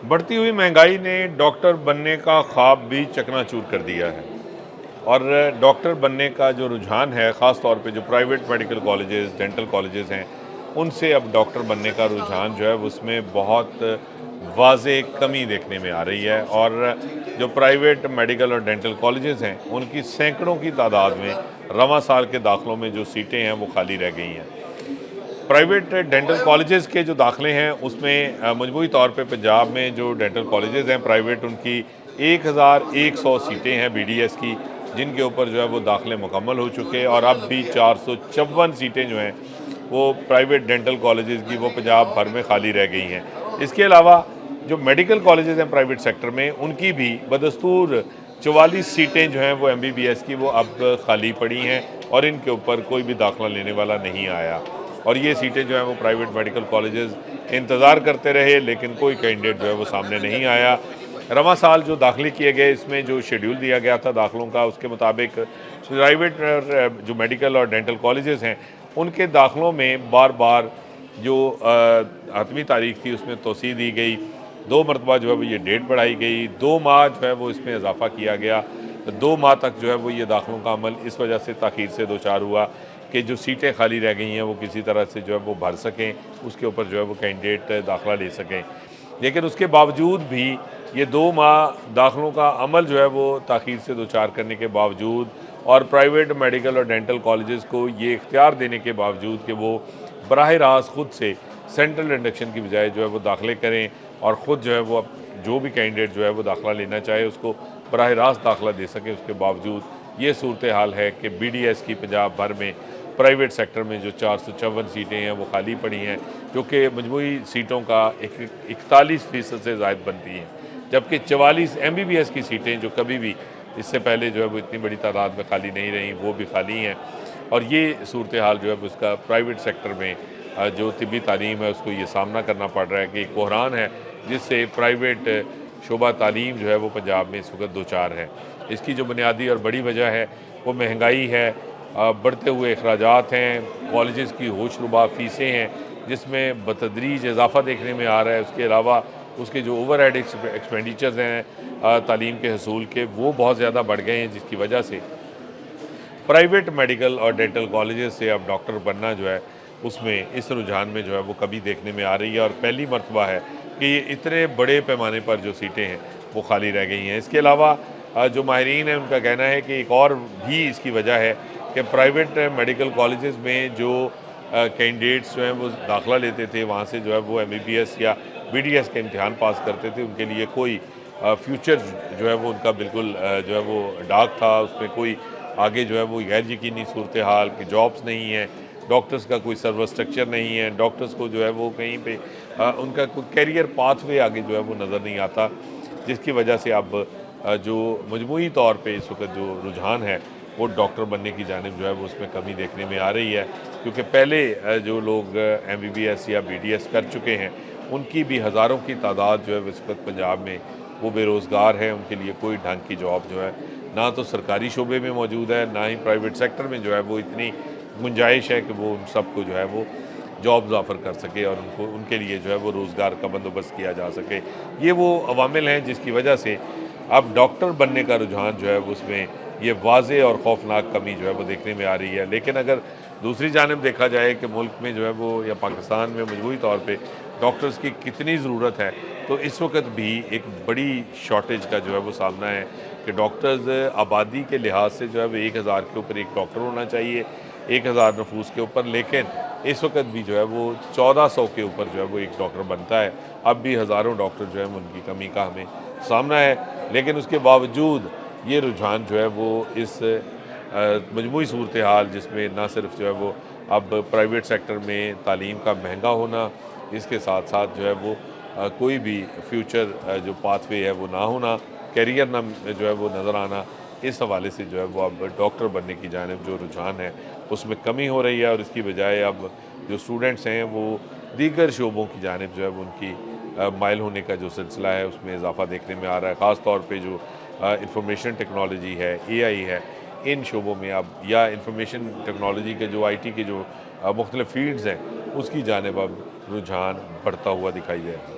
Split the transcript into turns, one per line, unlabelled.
बढ़ती हुई महंगाई ने डॉक्टर बनने का ख्वाब भी चकनाचूर कर दिया है। और डॉक्टर बनने का जो रुझान है, ख़ास तौर पे जो private medical colleges, dental colleges हैं, उनसे अब डॉक्टर बनने का रुझान जो है उसमें बहुत वाज़े कमी देखने में आ रही है। और जो प्राइवेट मेडिकल और डेंटल कॉलेजेस हैं, उनकी सैकड़ों की तादाद में रवां साल के दाखिलों में जो सीटें हैं वो खाली रह गई हैं। प्राइवेट डेंटल कॉलेजेस के जो दाखिले हैं उसमें मजमूई तौर पे पंजाब में जो डेंटल कॉलेजेस हैं प्राइवेट, उनकी 1100 सीटें हैं बीडीएस की, जिनके ऊपर जो है वो दाखिले मुकम्मल हो चुके हैं। और अब भी 454 सीटें जो हैं वो प्राइवेट डेंटल कॉलेजेस की वो पंजाब भर में खाली रह गई हैं। इसके अलावा जो मेडिकल कॉलेजेस हैं प्राइवेट सेक्टर में, उनकी भी बदस्तूर 44 सीटें जो हैं वो एमबीबीएस की वो अब खाली पड़ी हैं और इनके ऊपर कोई भी दाखिला लेने वाला नहीं आया। और ये सीटें जो हैं वो प्राइवेट मेडिकल कॉलेजेस इंतज़ार करते रहे, लेकिन कोई कैंडिडेट जो है वो सामने नहीं आया। रवां साल जो दाखिले किए गए, इसमें जो शेड्यूल दिया गया था दाखिलों का, उसके मुताबिक प्राइवेट जो मेडिकल और डेंटल कॉलेजेस हैं, उनके दाखिलों में बार बार जो हतमी तारीख थी उसमें तोसी दी गई। 2 मरतबा जो है वो ये डेट बढ़ाई गई, 2 माह जो है वो इसमें इजाफा किया गया। 2 माह तक जो है वो ये दाखिलों का अमल इस वजह से ताख़ीर से दो चार हुआ कि जो सीटें खाली रह गई हैं वो किसी तरह से जो है वो भर सकें, उसके ऊपर जो है वो कैंडिडेट दाखिला ले सकें। लेकिन उसके बावजूद भी ये 2 माह दाखिलों का अमल जो है वो ताख़ीर से दो चार करने के बावजूद, और प्राइवेट मेडिकल और डेंटल कॉलेजेस को ये इख्तियार देने के बावजूद कि वो बराह रास्त खुद से सेंट्रल इंडक्शन की बजाय जो है वो दाखिले करें और ख़ुद जो है वो जो भी कैंडिडेट जो है वो दाखिला लेना चाहे उसको बराह रास्त दाखिला दे सके, उसके बावजूद ये सूरत हाल है कि बीडीएस की पंजाब भर में प्राइवेट सेक्टर में जो 454 सीटें हैं वो खाली पड़ी हैं, जो कि मजमूई सीटों का 41% से ज़ायद बनती हैं। जबकि 44 एमबीबीएस की सीटें जो कभी भी इससे पहले जो है वो इतनी बड़ी तादाद में खाली नहीं रहीं, वो भी खाली हैं। और ये सूरत हाल जो है उसका प्राइवेट सेक्टर में जो तिब्बी तालीम है उसको ये सामना करना पड़ रहा है कि एक बहरान है जिससे प्राइवेट शोबा तालीम जो है वो पंजाब में इस वक्त दो चार है। इसकी जो बुनियादी और बड़ी वजह है वो महंगाई है, बढ़ते हुए अखराजात हैं, कॉलेजेस की होशरुबा फ़ीसें हैं जिसमें बतदरीज इजाफा देखने में आ रहा है। उसके अलावा उसके जो ओवर हेड एक्सपेंडिचर्स हैं तालीम के हसूल के, वो बहुत ज़्यादा बढ़ गए हैं, जिसकी वजह से प्राइवेट मेडिकल और डेंटल कॉलेजेस से अब डॉक्टर बनना जो है उसमें इस रुझान में जो है वो कभी देखने में आ रही है। और पहली मरतबा है कि ये इतने बड़े पैमाने पर जो सीटें हैं वो खाली रह गई हैं। इसके अलावा जो माहिरीन हैं उनका कहना है कि एक और भी इसकी वजह है कि प्राइवेट मेडिकल कॉलेजेस में जो कैंडिडेट्स जो हैं वो दाखिला लेते थे, वहाँ से जो है वो एमबीबीएस या बीडीएस के इम्तिहान पास करते थे, उनके लिए कोई फ्यूचर जो है वो उनका बिल्कुल जो है वो डार्क था। उसमें कोई आगे जो है वो गैर यकीनी सूरत हाल कि जॉब्स नहीं है, डॉक्टर्स का कोई सर्वर स्ट्रक्चर नहीं है, डॉक्टर्स को जो है वो कहीं पे उनका कोई कैरियर पाथवे आगे जो है वो नज़र नहीं आता, जिसकी वजह से अब जो मजमूई तौर पे इस वक्त जो रुझान है वो डॉक्टर बनने की जानिब जो है वो उसमें कमी देखने में आ रही है। क्योंकि पहले जो लोग एमबीबीएस या बीडीएस कर चुके हैं उनकी भी हज़ारों की तादाद जो है इस वक्त पंजाब में वो बेरोज़गार है, उनके लिए कोई ढंग की जॉब जो है ना तो सरकारी शोबे में मौजूद है, ना ही प्राइवेट सेक्टर में जो है वो इतनी गुंजाइश है कि वो उन सबको जो है वो जॉब्स ऑफ़र कर सके और उनको उनके लिए जो है वो रोज़गार का बंदोबस्त किया जा सके। ये वो अवामिल हैं जिसकी वजह से अब डॉक्टर बनने का रुझान जो है उसमें ये वाज़े और खौफनाक कमी जो है वो देखने में आ रही है। लेकिन अगर दूसरी जानिब देखा जाए कि मुल्क में जो है वो या पाकिस्तान में मजबूरी तौर पे डॉक्टर्स की कितनी ज़रूरत है, तो इस वक्त भी एक बड़ी शॉर्टेज का जो है वो सामना है कि डॉक्टर्स आबादी के लिहाज से जो है वो 1000 के ऊपर एक डॉक्टर होना चाहिए, 1000 नफूस के ऊपर। लेकिन इस वक्त भी जो है वो 1400 के ऊपर जो है वो एक डॉक्टर बनता है। अब भी हज़ारों डॉक्टर जो है उनकी कमी का हमें सामना है। लेकिन उसके बावजूद ये रुझान जो है वो इस मजमूई सूरत हाल जिसमें ना सिर्फ जो है वो अब प्राइवेट सेक्टर में तालीम का महंगा होना, इसके साथ साथ जो है वो कोई भी फ्यूचर जो पाथवे है वो ना होना, कैरियर ना जो है वो नज़र आना, इस हवाले से जो है वो अब डॉक्टर बनने की जानिब जो रुझान है उसमें कमी हो रही है। और इसकी बजाय अब जो स्टूडेंट्स हैं वो दीगर शोबों की जानिब जो है वो उनकी माइल होने का जो सिलसिला है उसमें इजाफा देखने में आ रहा है। ख़ास तौर पे जो इंफॉर्मेशन टेक्नोलॉजी है, एआई है, इन शोबों में अब या इंफॉर्मेशन टेक्नोलॉजी के जो आईटी के जो मुख्तलिफ फील्ड्स हैं उसकी जानिब अब रुझान बढ़ता हुआ दिखाई दे रहा है।